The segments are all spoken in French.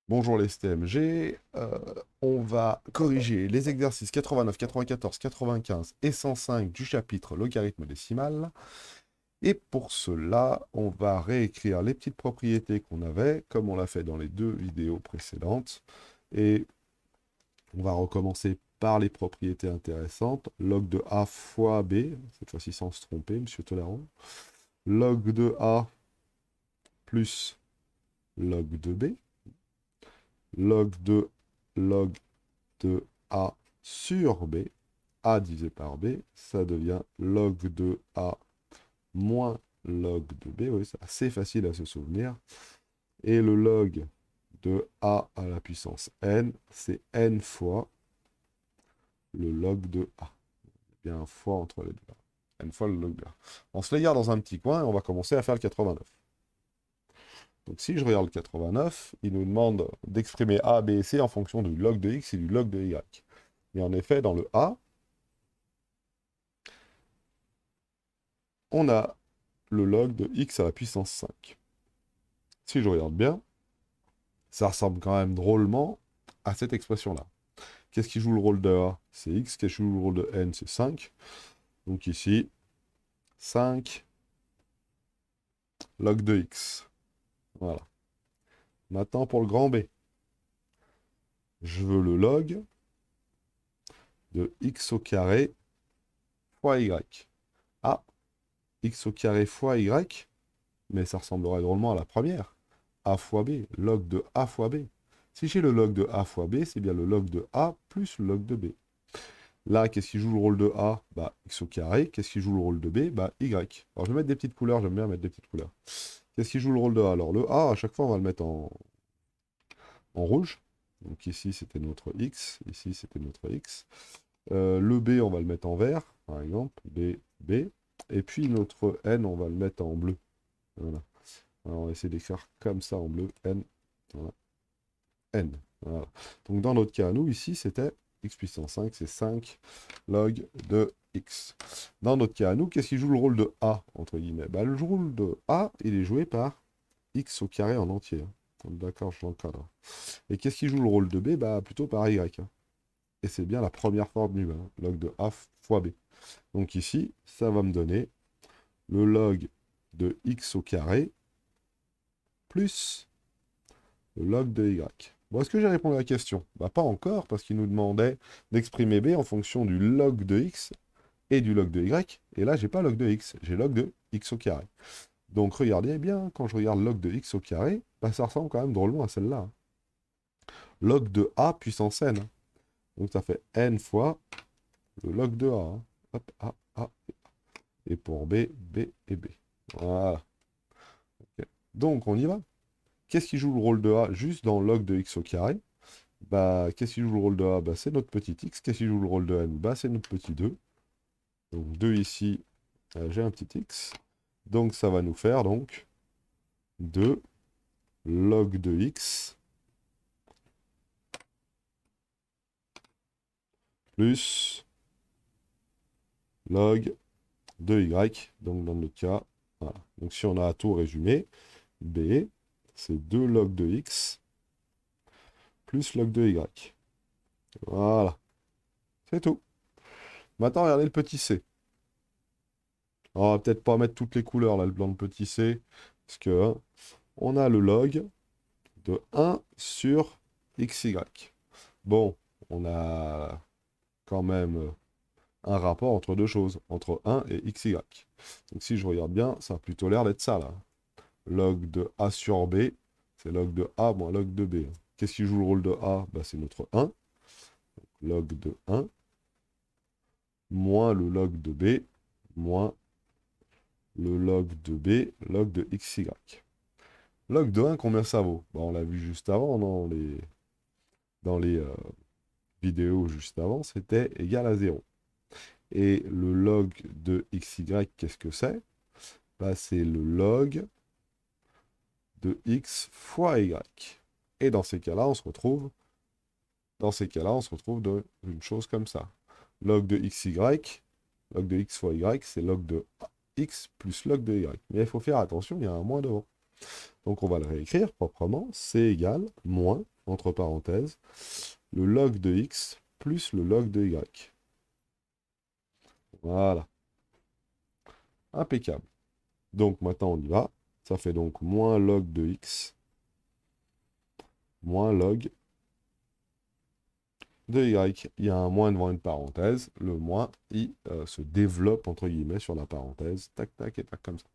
Bonjour les STMG, on va corriger les exercices 89, 94, 95 et 105 du chapitre logarithme décimal. Et pour cela, on va réécrire les petites propriétés qu'on avait, comme on l'a fait dans les deux vidéos précédentes. Et on va recommencer par les propriétés intéressantes. Log de A fois B, cette fois-ci sans se tromper, monsieur Tolérant. Log de A plus log de B. Log de A sur B, A divisé par B, ça devient log de A moins log de B. Oui, c'est assez facile à se souvenir. Et le log de A à la puissance n, c'est n fois le log de A. Il y a bien un fois entre les deux. N fois le log de A. On se les garde dans un petit coin et on va commencer à faire le 89. Donc si je regarde le 89, il nous demande d'exprimer A, B et C en fonction du log de X et du log de Y. Et en effet, dans le A, on a le log de X à la puissance 5. Si je regarde bien, ça ressemble quand même drôlement à cette expression-là. Qu'est-ce qui joue le rôle de A? C'est X. Qu'est-ce qui joue le rôle de N? C'est 5. Donc ici, 5 log de X. Voilà. Maintenant, pour le grand B, je veux le log de X au carré fois Y. Ah, X au carré fois Y, mais ça ressemblerait drôlement à la première. A fois B, log de A fois B. Si j'ai le log de A fois B, c'est bien le log de A plus le log de B. Là, qu'est-ce qui joue le rôle de A? Bah, X au carré. Qu'est-ce qui joue le rôle de B? Bah, Y. Alors, je vais mettre des petites couleurs, j'aime bien mettre des petites couleurs. Qu'est-ce qui joue le rôle de A? Alors, le A, à chaque fois, on va le mettre en rouge. Donc ici, c'était notre X. Ici, c'était notre X. Le B, on va le mettre en vert, par exemple. B, B. Et puis, notre N, on va le mettre en bleu. Voilà. Alors, on va essayer d'écrire comme ça en bleu. N. Voilà. N. Voilà. Donc dans notre cas, nous, ici, c'était x puissance 5, c'est 5 log de x. Dans notre cas, nous, qu'est-ce qui joue le rôle de A, entre guillemets? Bah, le rôle de A, il est joué par x au carré en entier. D'accord, je l'encadre. Et qu'est-ce qui joue le rôle de B? Bah, plutôt par y. Et c'est bien la première formule, log de A fois B. Donc ici, ça va me donner le log de x au carré plus le log de y. Bon, est-ce que j'ai répondu à la question? Bah, pas encore, parce qu'il nous demandait d'exprimer b en fonction du log de x et du log de y. Et là, j'ai pas log de x, j'ai log de x au carré. Donc, regardez bien, quand je regarde log de x au carré, bah, ça ressemble quand même drôlement à celle-là. Log de a puissance n. Donc, ça fait n fois le log de a. Hop, a, a. Et pour b, b et b. Voilà. Ok. Donc, on y va. Qu'est-ce qui joue le rôle de a juste dans log de x au carré? Bah, qu'est-ce qui joue le rôle de A? Bah, c'est notre petit x. Qu'est-ce qui joue le rôle de n? Bah, c'est notre petit 2. Donc 2 ici, j'ai un petit x. Donc ça va nous faire donc 2 log de x plus log de y. Donc dans notre cas, voilà. Donc si on a à tout résumé, b, c'est 2 log de x plus log de y. Voilà, c'est tout. Maintenant, regardez le petit c. On va peut-être pas mettre toutes les couleurs là, dans le petit c, parce que hein, on a le log de 1 sur xy. Bon, on a quand même un rapport entre deux choses, entre 1 et xy. Donc si je regarde bien, ça a plutôt l'air d'être ça, là. Log de a sur b, c'est log de a moins log de b. Qu'est-ce qui joue le rôle de a? Bah, c'est notre 1. Log de 1 moins le log de b moins le log de b, log de xy. Log de 1, combien ça vaut? Bah, on l'a vu juste avant dans les vidéos juste avant, c'était égal à 0. Et le log de xy, qu'est-ce que c'est? Bah, c'est le log de x fois y. Et dans ces cas-là, on se retrouve d'une chose comme ça. Log de xy, log de x fois y, c'est log de x plus log de y. Mais il faut faire attention, il y a un moins devant. Donc on va le réécrire proprement. C'est égal, moins, entre parenthèses, le log de x plus le log de y. Voilà. Impeccable. Donc maintenant on y va. Ça fait donc moins log de x, moins log de y. Il y a un moins devant une parenthèse. Le moins, il se développe, entre guillemets, sur la parenthèse. Tac, tac, et tac, comme ça.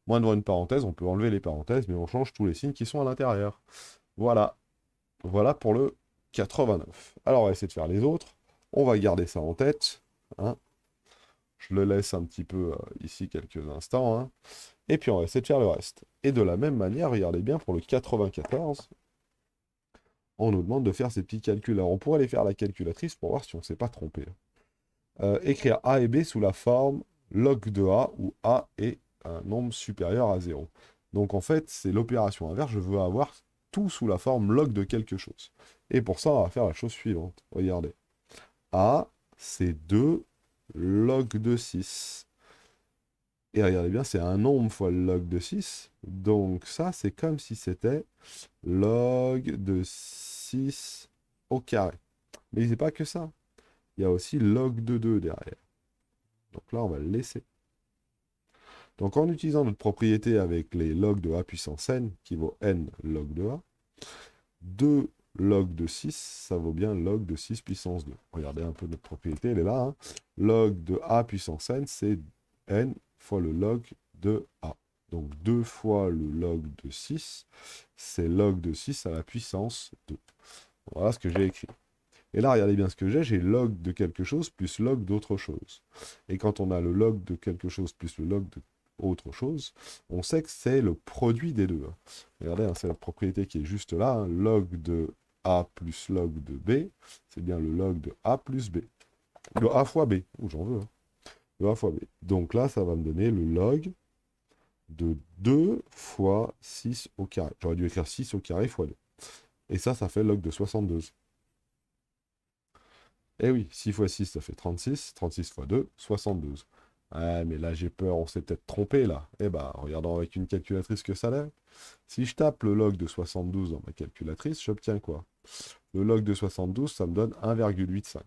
Moins devant une parenthèse, on peut enlever les parenthèses, mais on change tous les signes qui sont à l'intérieur. Voilà. Voilà pour le 89. Alors, on va essayer de faire les autres. On va garder ça en tête. Hein. Je le laisse un petit peu ici quelques instants. Hein. Et puis, on va essayer de faire le reste. Et de la même manière, regardez bien, pour le 94, on nous demande de faire ces petits calculs. Alors, on pourrait les faire à la calculatrice pour voir si on ne s'est pas trompé. Écrire A et B sous la forme log de A, où A est un nombre supérieur à 0. Donc, en fait, c'est l'opération inverse. Je veux avoir tout sous la forme log de quelque chose. Et pour ça, on va faire la chose suivante. Regardez. A, c'est 2 log de 6. Et regardez bien, c'est un nombre fois le log de 6. Donc ça, c'est comme si c'était log de 6 au carré. Mais c'est pas que ça. Il y a aussi log de 2 derrière. Donc là, on va le laisser. Donc en utilisant notre propriété avec les logs de a puissance n, qui vaut n log de a, 2 log de 6, ça vaut bien log de 6 puissance 2. Regardez un peu notre propriété, elle est là. Hein. Log de a puissance n, c'est n fois le log de a. Donc 2 fois le log de 6, c'est log de 6 à la puissance 2. Voilà ce que j'ai écrit. Et là, regardez bien ce que j'ai log de quelque chose plus log d'autre chose. Et quand on a le log de quelque chose plus le log de autre chose, on sait que c'est le produit des deux. Hein. Regardez, hein, c'est la propriété qui est juste là. Hein. Log de A plus log de B, c'est bien le log de A plus B. Le A fois B, ou j'en veux. Hein. Le A fois B. Donc là, ça va me donner le log de 2 fois 6 au carré. J'aurais dû écrire 6 au carré fois 2. Et ça fait log de 62. Eh oui, 6 fois 6, ça fait 36. 36 fois 2, 72. Ah, mais là, j'ai peur, on s'est peut-être trompé, là. Eh ben, regardons avec une calculatrice que ça donne. Si je tape le log de 72 dans ma calculatrice, j'obtiens quoi? Le log de 72, ça me donne 1,85.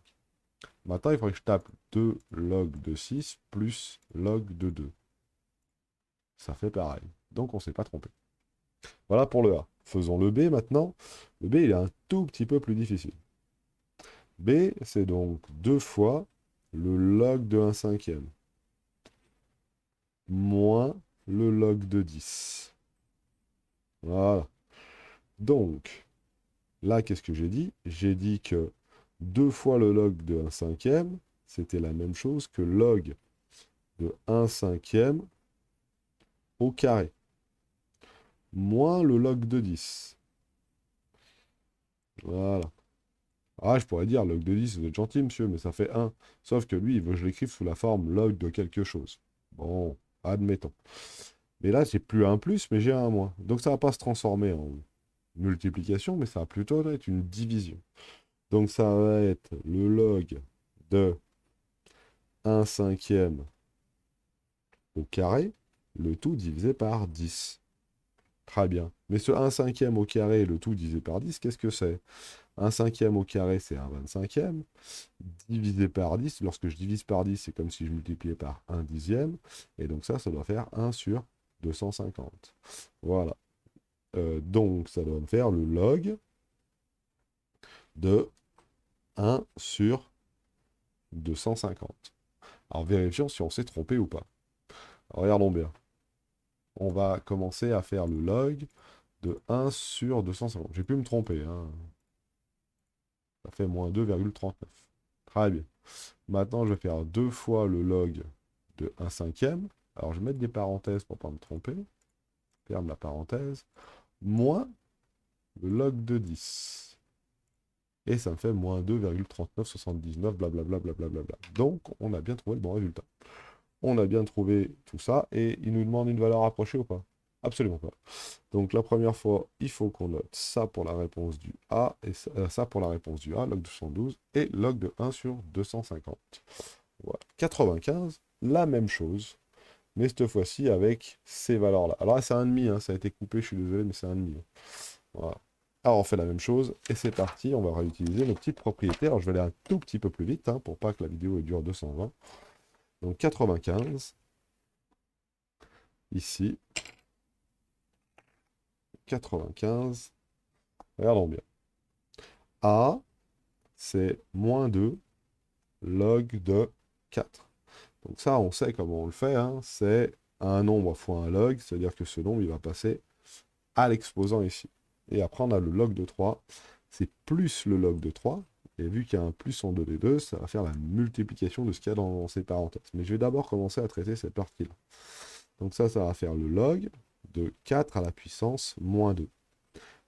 Maintenant, il faudrait que je tape 2 log de 6 plus log de 2. Ça fait pareil. Donc, on ne s'est pas trompé. Voilà pour le A. Faisons le B maintenant. Le B, il est un tout petit peu plus difficile. B, c'est donc 2 fois le log de 1 cinquième moins le log de 10. Voilà. Donc, là, qu'est-ce que j'ai dit? J'ai dit que 2 fois le log de 1 cinquième, c'était la même chose que log de 1 cinquième au carré, moins le log de 10. Voilà. Ah, je pourrais dire log de 10, vous êtes gentil, monsieur, mais ça fait 1. Sauf que lui, il veut que je l'écrive sous la forme log de quelque chose. Bon, admettons. Mais là, j'ai plus un plus, mais j'ai un moins. Donc ça ne va pas se transformer en multiplication, mais ça va plutôt être une division. Donc ça va être le log de 1 cinquième au carré, le tout divisé par 10. Très bien. Mais ce 1 cinquième au carré et le tout divisé par 10, qu'est-ce que c'est? 1 cinquième au carré, c'est 1 25e. Divisé par 10, lorsque je divise par 10, c'est comme si je multipliais par 1 dixième. Et donc ça doit faire 1 sur 250. Voilà. Donc ça doit me faire le log de 1 sur 250. Alors vérifions si on s'est trompé ou pas. Alors, regardons bien. On va commencer à faire le log de 1 sur 250. J'ai pu me tromper. Hein. Ça fait moins 2,39. Très bien. Maintenant, je vais faire 2 fois le log de 1 cinquième. Alors, je vais mettre des parenthèses pour ne pas me tromper. Ferme la parenthèse. Moins le log de 10. Et ça me fait moins 2,3979, blablabla, blablabla. Donc, on a bien trouvé le bon résultat. On a bien trouvé tout ça, et il nous demande une valeur approchée ou pas? Absolument pas. Donc, la première fois, il faut qu'on note ça pour la réponse du A, et ça pour la réponse du A, log de 112, et log de 1 sur 250. Voilà. 95, la même chose. mais cette fois-ci avec ces valeurs-là. Alors là, c'est 1,5, hein, ça a été coupé, je suis désolé, mais c'est 1,5. Hein. Voilà. Alors on fait la même chose, et c'est parti, on va réutiliser nos petites propriétés. Alors je vais aller un tout petit peu plus vite, hein, pour pas que la vidéo dure 220. Donc 95, ici, 95, regardons bien. A, c'est moins 2 log de 4. Donc ça, on sait comment on le fait, hein, c'est un nombre fois un log, c'est-à-dire que ce nombre, il va passer à l'exposant ici. Et après, on a le log de 3, c'est plus le log de 3, et vu qu'il y a un plus en 2 des deux, ça va faire la multiplication de ce qu'il y a dans ces parenthèses. Mais je vais d'abord commencer à traiter cette partie-là. Donc ça va faire le log de 4 à la puissance moins 2.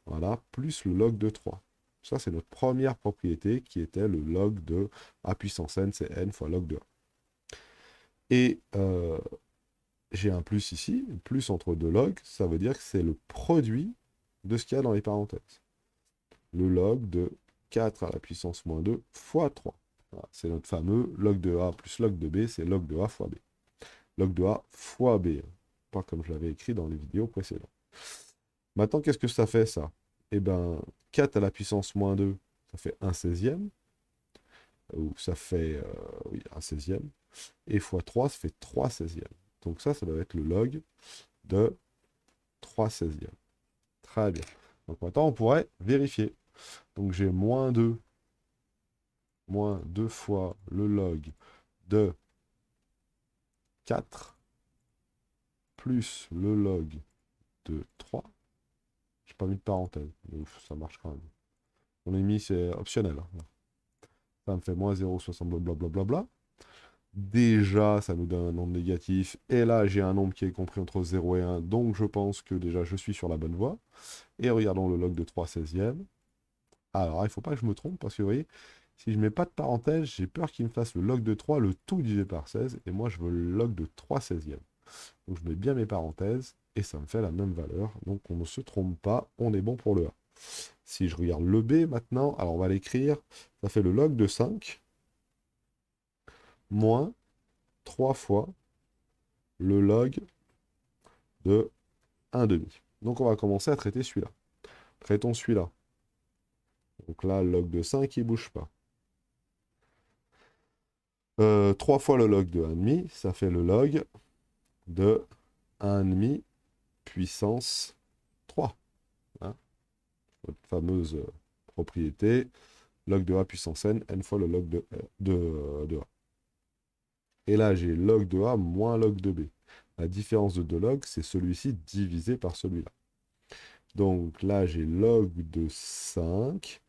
Voilà, plus le log de 3. Ça, c'est notre première propriété qui était le log de a puissance n, c'est n fois log de a. Et j'ai un plus ici, plus entre deux logs, ça veut dire que c'est le produit de ce qu'il y a dans les parenthèses. Le log de 4 à la puissance moins 2 fois 3. Voilà, c'est notre fameux log de a plus log de b, c'est log de a fois b. Log de a fois b, hein, pas comme je l'avais écrit dans les vidéos précédentes. Maintenant, qu'est-ce que ça fait, ça? Eh bien, 4 à la puissance moins 2, ça fait 1/16e, ou ça fait oui, 1/16e, et fois 3, ça fait 3/16e. Donc ça doit être le log de 3/16e. Très bien. Donc maintenant, on pourrait vérifier. Donc j'ai moins 2 fois le log de 4 plus le log de 3. J'ai pas mis de parenthèse, donc ça marche quand même. On est mis, c'est optionnel. Hein. Ça me fait moins 0,60 blablabla. Déjà, ça nous donne un nombre négatif. Et là, j'ai un nombre qui est compris entre 0 et 1. Donc, je pense que déjà, je suis sur la bonne voie. Et regardons le log de 3/16e. Alors, il ne faut pas que je me trompe, parce que vous voyez, si je ne mets pas de parenthèse, j'ai peur qu'il me fasse le log de 3, le tout divisé par 16. Et moi, je veux le log de 3/16e. Donc, je mets bien mes parenthèses. Et ça me fait la même valeur. Donc, on ne se trompe pas. On est bon pour le A. Si je regarde le B maintenant, alors on va l'écrire. Ça fait le log de 5 moins 3 fois le log de 1,5. Donc on va commencer à traiter celui-là. Traitons celui-là. Donc là, le log de 5, il ne bouge pas. 3 fois le log de 1,5, ça fait le log de 1,5 puissance 3. Hein, notre fameuse propriété, log de a puissance n, n fois le log de a. Et là, j'ai log de a moins log de b. La différence de deux logs, c'est celui-ci divisé par celui-là. Donc là, j'ai log de 5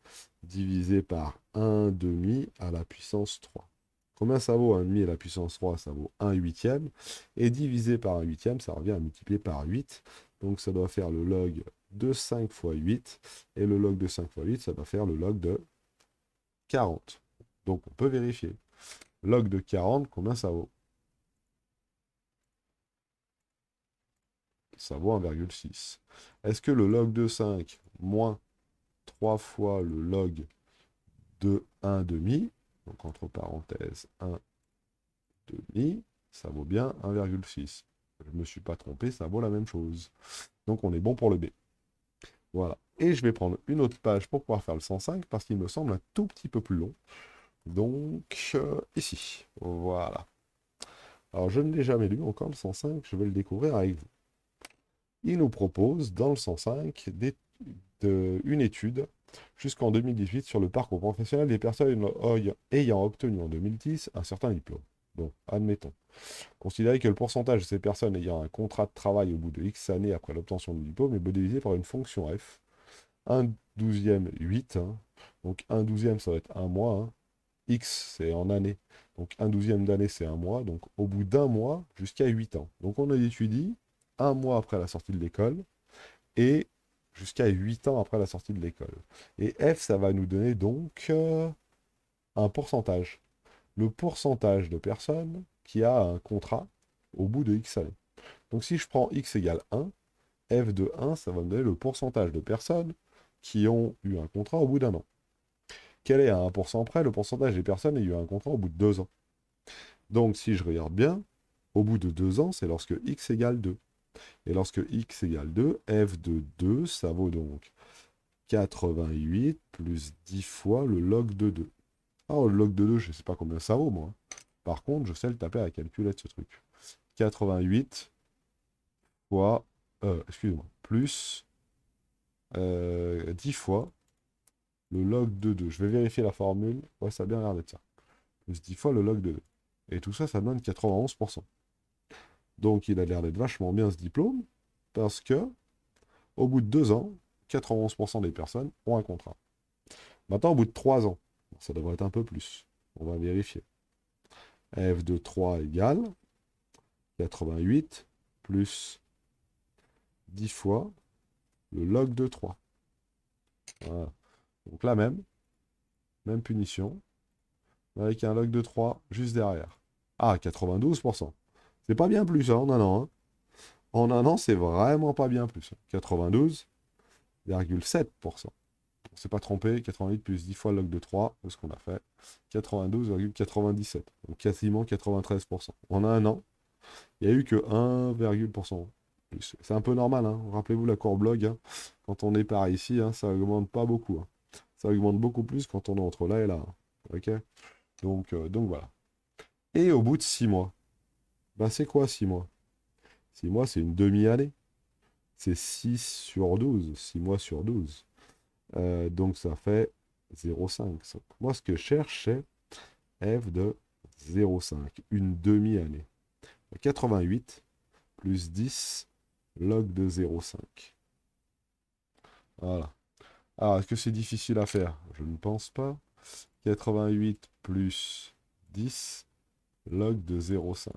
divisé par 1,5 à la puissance 3. Combien ça vaut 1,5 à la puissance 3? Ça vaut 1/8. Et divisé par 1/8, ça revient à multiplier par 8. Donc ça doit faire le log de 5 fois 8. Et le log de 5 fois 8, ça doit faire le log de 40. Donc on peut vérifier. Log de 40, combien ça vaut? Ça vaut 1,6. Est-ce que le log de 5 moins 3 fois le log de 1,5, donc entre parenthèses 1,5, ça vaut bien 1,6. Je ne me suis pas trompé, ça vaut la même chose. Donc on est bon pour le B. Voilà. Et je vais prendre une autre page pour pouvoir faire le 105, parce qu'il me semble un tout petit peu plus long. Donc, ici. Voilà. Alors, je ne l'ai jamais lu encore, le 105, je vais le découvrir avec vous. Il nous propose, dans le 105, une étude jusqu'en 2018 sur le parcours professionnel des personnes ayant obtenu en 2010 un certain diplôme. Bon, admettons. Considérez que le pourcentage de ces personnes ayant un contrat de travail au bout de X années après l'obtention du diplôme est modélisé par une fonction f. 1/12e, 8. Hein. Donc 1/12e, ça va être un mois. Hein. X, c'est en année. Donc 1/12e d'année, c'est un mois. Donc au bout d'un mois, jusqu'à 8 ans. Donc on a étudié un mois après la sortie de l'école et jusqu'à 8 ans après la sortie de l'école. Et F, ça va nous donner donc un pourcentage. Le pourcentage de personnes qui a un contrat au bout de X années. Donc si je prends X égale 1, F de 1, ça va me donner le pourcentage de personnes qui ont eu un contrat au bout d'un an. Quel est à 1% près le pourcentage des personnes ayant eu un contrat au bout de 2 ans? Donc si je regarde bien, au bout de 2 ans, c'est lorsque x égale 2. Et lorsque x égale 2, f de 2, ça vaut donc 88 plus 10 fois le log de 2. Alors, le log de 2, je ne sais pas combien ça vaut, moi. Par contre, je sais le taper à la calculette, ce truc. 88 fois, excusez-moi, plus 10 fois le log de 2. Je vais vérifier la formule. Ouais, ça a bien l'air d'être ça. Plus 10 fois le log de 2. Et tout ça, ça donne 91%. Donc, il a l'air d'être vachement bien, ce diplôme, parce que, au bout de 2 ans, 91% des personnes ont un contrat. Maintenant, au bout de 3 ans, ça devrait être un peu plus. On va vérifier. F de 3 égale 88 plus 10 fois le log de 3. Voilà. Donc la même punition, avec un log de 3 juste derrière. Ah, 92%. C'est pas bien plus, hein, en un an. Hein. En un an, c'est vraiment pas bien plus. 92,7%. On s'est pas trompé, 88 plus 10 fois le log de 3, c'est ce qu'on a fait. 92,97. Donc quasiment 93%. En un an, il n'y a eu que 1,% plus. C'est un peu normal, hein. Rappelez-vous la courbe log, hein. Quand on est par ici, hein, ça augmente pas beaucoup. Hein. Ça augmente beaucoup plus quand on est entre là et là. Hein. Ok? Donc voilà. Et au bout de 6 mois, bah c'est quoi 6 mois? 6 mois, c'est une demi-année. C'est 6 sur 12. 6 mois sur 12. Donc ça fait 0,5. Moi, ce que je cherche, c'est f de 0,5. Une demi-année. 88 plus 10 log de 0,5. Voilà. Alors, est-ce que c'est difficile à faire? Je ne pense pas. 88 plus 10 log de 0,5.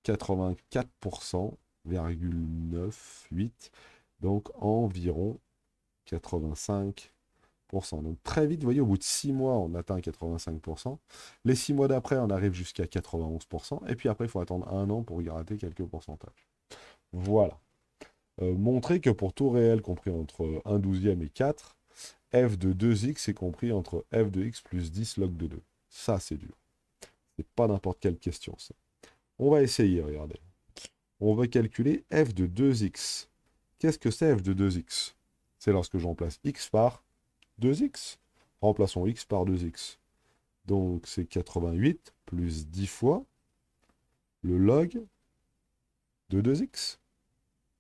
84,98. Donc environ 85%. Donc très vite, vous voyez, au bout de 6 mois, on atteint 85%. Les 6 mois d'après, on arrive jusqu'à 91%. Et puis après, il faut attendre un an pour y gratter quelques pourcentages. Voilà. Montrer que pour tout réel compris entre 1/12 et 4, f de 2x est compris entre f de x plus 10 log de 2. Ça, c'est dur. C'est pas n'importe quelle question, ça. On va essayer, regardez. On va calculer f de 2x. Qu'est-ce que c'est f de 2x? C'est lorsque je remplace x par 2x. Remplaçons x par 2x. Donc, c'est 88 plus 10 fois le log de 2x.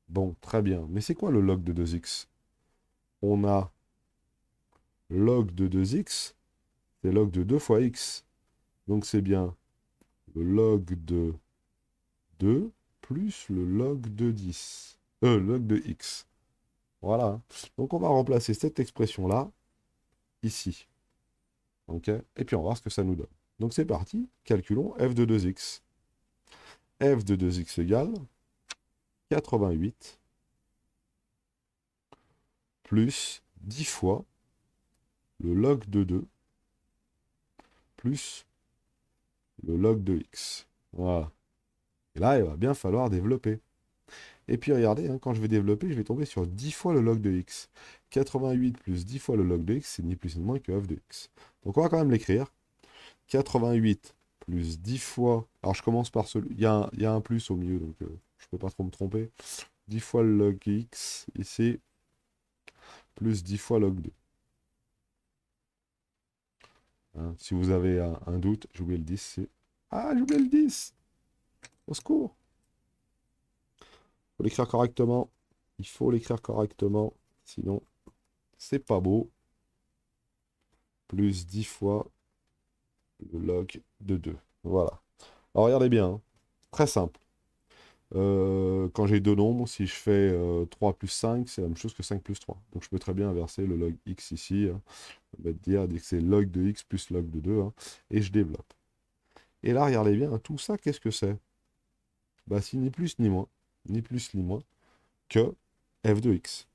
Bon, très bien. Mais c'est quoi le log de 2x? On a log de 2x, c'est log de 2 fois x. Donc, c'est bien le log de 2 plus le log de 10. Le log de x. Voilà. Donc, on va remplacer cette expression-là ici. OK? Et puis, on va voir ce que ça nous donne. Donc, c'est parti. Calculons f de 2x. F de 2x égale 88 plus 10 fois le log de 2 plus le log de x. Voilà. Et là, il va bien falloir développer. Et puis regardez, hein, quand je vais développer, je vais tomber sur 10 fois le log de x. 88 plus 10 fois le log de x, c'est ni plus ni moins que f de x. Donc on va quand même l'écrire. 88 plus 10 fois... Alors je commence par celui... Il y a un plus au milieu, donc je ne peux pas trop me tromper. 10 fois le log x, ici, plus 10 fois log 2. Hein, si vous avez un doute, j'ai oublié le 10, c'est... Ah, j'ai oublié le 10! Au secours! Il faut l'écrire correctement. Il faut l'écrire correctement, sinon c'est pas beau. Plus 10 fois le log de 2. Voilà. Alors regardez bien, hein. Très simple. Quand j'ai deux nombres, si je fais 3 plus 5, c'est la même chose que 5 plus 3. Donc je peux très bien inverser le log x ici. Hein. On va dire que c'est log de x plus log de 2. Hein, et je développe. Et là, regardez bien, hein, tout ça, qu'est-ce que c'est? Bah, c'est ni plus ni moins, que f de x.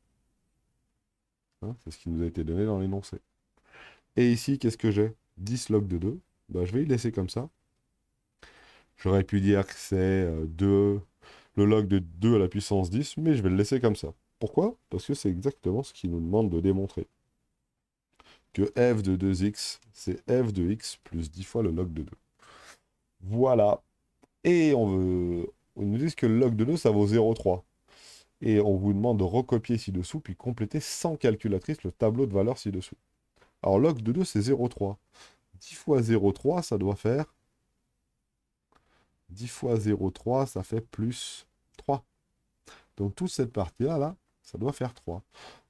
Hein, c'est ce qui nous a été donné dans l'énoncé. Et ici, qu'est-ce que j'ai? 10 log de 2. Bah, je vais le laisser comme ça. J'aurais pu dire que c'est le log de 2 à la puissance 10, mais je vais le laisser comme ça. Pourquoi? Parce que c'est exactement ce qu'il nous demande de démontrer. Que f de 2x, c'est f de x plus 10 fois le log de 2. Voilà. Et on nous dit que le log de 2, ça vaut 0,3. Et on vous demande de recopier ci-dessous, puis compléter sans calculatrice le tableau de valeurs ci-dessous. Alors, log de 2, c'est 0,3. 10 fois 0,3, ça doit faire... 10 fois 0,3, ça fait plus 3. Donc, toute cette partie-là, là, ça doit faire 3.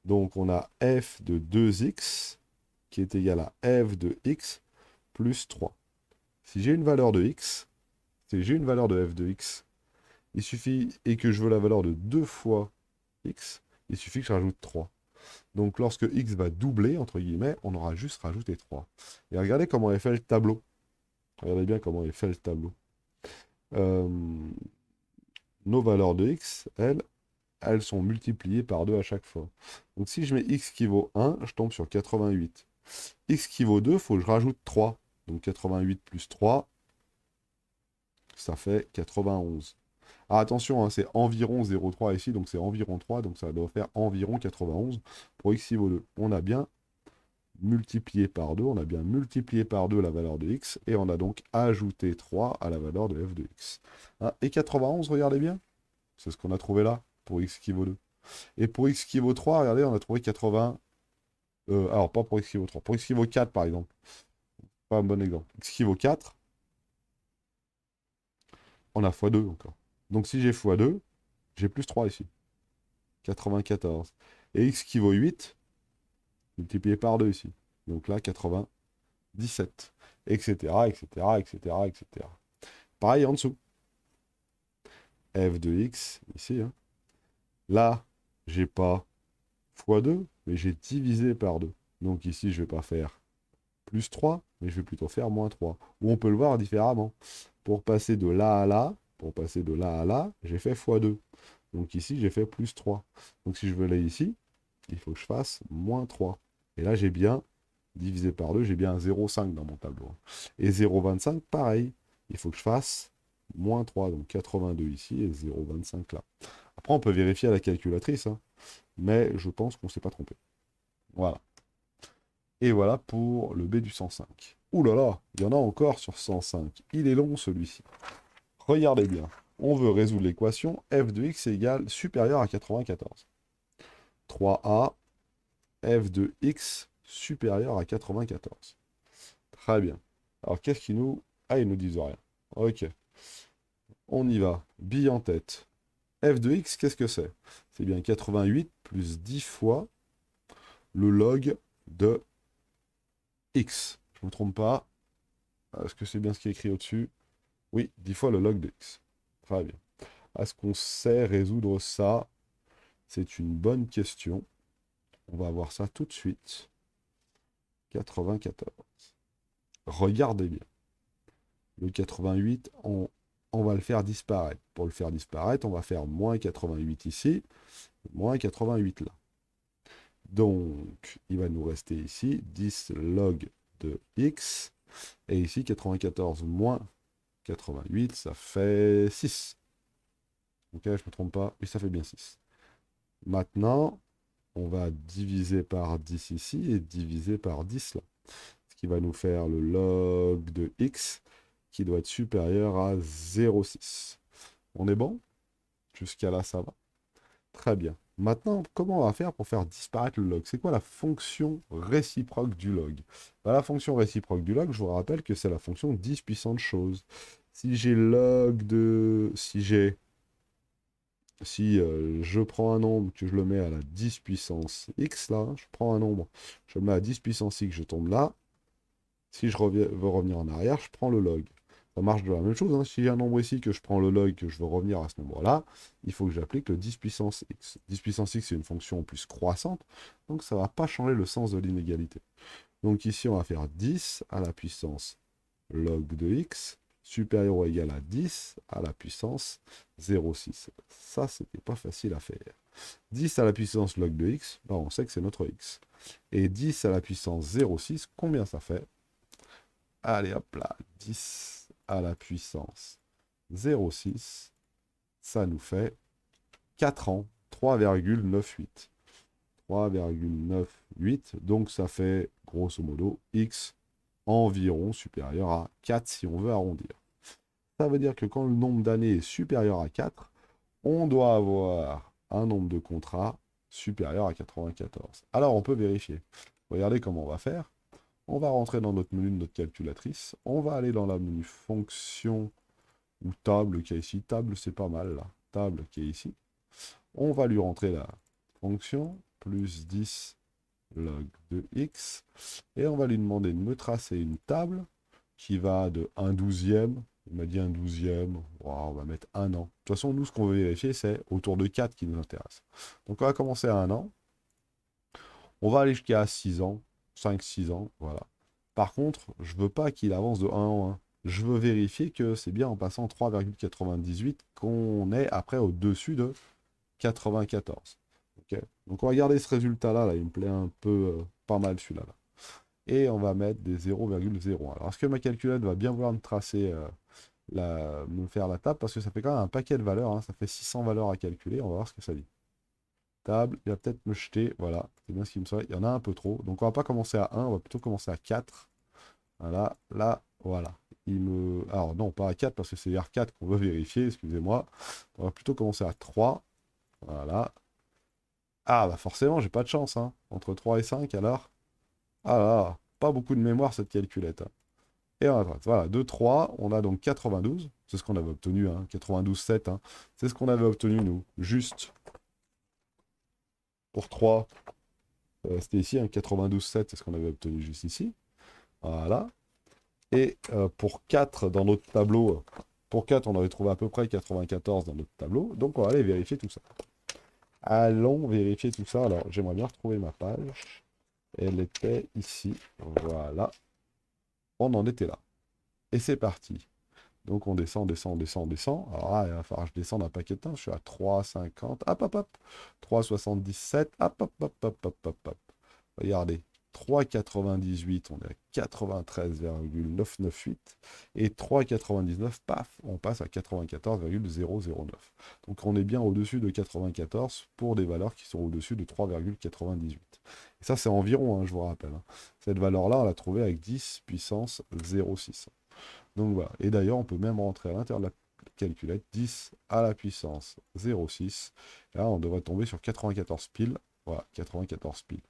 Donc, on a f de 2x qui est égal à f de x plus 3. Si j'ai une valeur de x, si j'ai une valeur de f de x, il suffit, et que je veux la valeur de 2 fois x, il suffit que je rajoute 3. Donc lorsque x va doubler, entre guillemets, on aura juste rajouté 3. Et regardez comment est fait le tableau. Regardez bien comment est fait le tableau. Euh, nos valeurs de x, elles sont multipliées par 2 à chaque fois. Donc si je mets x qui vaut 1, je tombe sur 88. X qui vaut 2, il faut que je rajoute 3. Donc 88 plus 3, ça fait 91. Ah, attention, hein, c'est environ 0,3 ici, donc c'est environ 3, donc ça doit faire environ 91 pour x qui vaut 2. On a bien multiplié par 2, on a bien multiplié par 2 la valeur de x, et on a donc ajouté 3 à la valeur de f de x. Ah, et 91, regardez bien, c'est ce qu'on a trouvé là, pour x qui vaut 2. Et pour x qui vaut 3, regardez, on a trouvé 80... alors, pas pour x qui vaut 3, pour x qui vaut 4, par exemple. Pas un bon exemple. X qui vaut 4, on a x2 encore. Donc si j'ai x2, j'ai plus 3 ici. 94. Et x qui vaut 8, multiplié par 2 ici. Donc là, 97. Etc., etc., etc., etc. Pareil en dessous. F de x, ici. Hein. Là, j'ai pas x2, mais j'ai divisé par 2. Donc ici, je ne vais pas faire plus 3, mais je vais plutôt faire moins 3. Ou on peut le voir différemment. Pour passer de là à là, j'ai fait x2. Donc ici, j'ai fait plus 3. Donc si je veux aller ici, il faut que je fasse moins 3. Et là, j'ai bien divisé par 2, j'ai bien 0,5 dans mon tableau. Et 0,25, pareil. Il faut que je fasse moins 3, donc 82 ici et 0,25 là. Après, on peut vérifier à la calculatrice, hein, mais je pense qu'on ne s'est pas trompé. Voilà. Et voilà pour le B du 105. Ouh là là, il y en a encore sur 105. Il est long celui-ci. Regardez bien. On veut résoudre l'équation f de x égale supérieur à 94. 3a, f de x supérieur à 94. Très bien. Alors, qu'est-ce qu'ils nous... Ah, ils nous disent rien. Ok. On y va. Bille en tête. F de x, qu'est-ce que c'est? C'est bien 88 plus 10 fois le log de x. Je ne me trompe pas. Est-ce que c'est bien ce qui est écrit au-dessus? Oui, 10 fois le log de x. Très bien. Est-ce qu'on sait résoudre ça? C'est une bonne question. On va voir ça tout de suite. 94. Regardez bien. Le 88, on va le faire disparaître. Pour le faire disparaître, on va faire moins 88 ici, moins 88 là. Donc, il va nous rester ici 10 log de x. Et ici, 94 moins 88, ça fait 6. Ok, je ne me trompe pas. Oui, ça fait bien 6. Maintenant, on va diviser par 10 ici et diviser par 10 là. Ce qui va nous faire le log de x qui doit être supérieur à 0,6. On est bon? Jusqu'à là, ça va. Très bien. Maintenant, comment on va faire pour faire disparaître le log? C'est quoi la fonction réciproque du log? Bah, la fonction réciproque du log, je vous rappelle que c'est la fonction 10 puissance chose. Si j'ai log de... Si je prends un nombre, que je le mets à la 10 puissance x, là, je prends un nombre, je le mets à 10 puissance x, je tombe là. Si je veux revenir en arrière, je prends le log. Ça marche de la même chose. Hein. Si j'ai un nombre ici, que je prends le log, que je veux revenir à ce nombre-là, il faut que j'applique le 10 puissance x. 10 puissance x, c'est une fonction plus croissante, donc ça ne va pas changer le sens de l'inégalité. Donc ici, on va faire 10 à la puissance log de x, supérieur ou égal à 10 à la puissance 0,6. Ça, c'était pas facile à faire. 10 à la puissance log de x, là, on sait que c'est notre x. Et 10 à la puissance 0,6, combien ça fait? Allez, hop là, 10 à la puissance 0,6, ça nous fait 4 ans, 3,98. 3,98, donc ça fait grosso modo x environ supérieur à 4 si on veut arrondir. Ça veut dire que quand le nombre d'années est supérieur à 4, on doit avoir un nombre de contrats supérieur à 94. Alors, on peut vérifier. Regardez comment on va faire. On va rentrer dans notre menu de notre calculatrice. On va aller dans la menu fonction ou table qui est ici. Table, c'est pas mal, là. Table qui est ici. On va lui rentrer la fonction plus 10 log de x. Et on va lui demander de me tracer une table qui va de 1/12e. Il m'a dit 1/12e. Wow, on va mettre 1 an. De toute façon, nous, ce qu'on veut vérifier, c'est autour de 4 qui nous intéresse. Donc, on va commencer à 1 an. On va aller jusqu'à 6 ans. 5-6 ans, voilà. Par contre, je veux pas qu'il avance de 1 en 1. Je veux vérifier que c'est bien en passant 3,98 qu'on est après au-dessus de 94. Ok. Donc on va garder ce résultat-là, là. Il me plaît un peu pas mal celui-là. Là. Et on va mettre des 0,01. Alors est-ce que ma calculette va bien vouloir me tracer, me faire la table? Parce que ça fait quand même un paquet de valeurs. Hein. Ça fait 600 valeurs à calculer. On va voir ce que ça dit. Table, il va peut-être me jeter. Voilà, c'est bien ce qu'il me semble. Il y en a un peu trop. Donc on va pas commencer à 1, on va plutôt commencer à 4. Voilà, là, voilà. Alors non, pas à 4 parce que c'est R4 qu'on veut vérifier, excusez-moi. On va plutôt commencer à 3. Voilà. Ah, bah forcément, j'ai pas de chance, hein. Entre 3 et 5, alors. Ah là, pas beaucoup de mémoire cette calculette. Hein. Et on va voilà, de 3, on a donc 92. C'est ce qu'on avait obtenu, hein. 92,7. Hein. C'est ce qu'on avait obtenu, nous. Juste pour 3. C'était ici, hein, 92,7, c'est ce qu'on avait obtenu juste ici. Voilà. Et pour 4 dans notre tableau, pour 4, on avait trouvé à peu près 94 dans notre tableau. Donc on va aller vérifier tout ça. Allons vérifier tout ça. Alors j'aimerais bien retrouver ma page. Elle était ici. Voilà. On en était là. Et c'est parti. Donc on descend, descend, descend, descend. Alors là, il va falloir que je descende un paquet de temps. Je suis à 3,50. Hop, hop, hop. 3,77. Hop, hop, hop, hop, hop, hop, hop. Regardez. 3,98, on est à 93,998. Et 3,99, paf, on passe à 94,009. Donc on est bien au-dessus de 94 pour des valeurs qui sont au-dessus de 3,98. Et ça, c'est environ, hein, je vous rappelle. Hein. Cette valeur-là, on l'a trouvée avec 10 puissance 0,6. Donc voilà. Et d'ailleurs, on peut même rentrer à l'intérieur de la calculette 10 à la puissance 0,6. Là, on devrait tomber sur 94 piles. Voilà, 94 piles.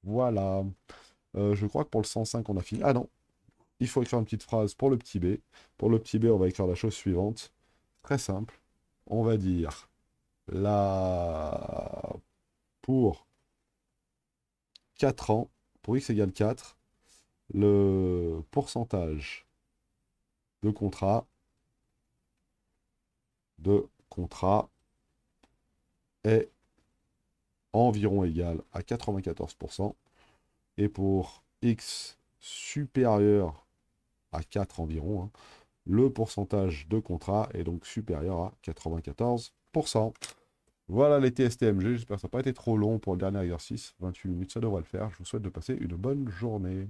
Voilà. Je crois que pour le 105, on a fini. Ah non, il faut écrire une petite phrase pour le petit b. Pour le petit b, on va écrire la chose suivante. Très simple. On va dire la... pour 4 ans, pour x égale 4, le pourcentage de contrat est environ égal à 94%. Et pour x supérieur à 4 environ, hein, le pourcentage de contrat est donc supérieur à 94%. Voilà les TSTMG, j'espère que ça n'a pas été trop long pour le dernier exercice, 28 minutes, ça devrait le faire. Je vous souhaite de passer une bonne journée.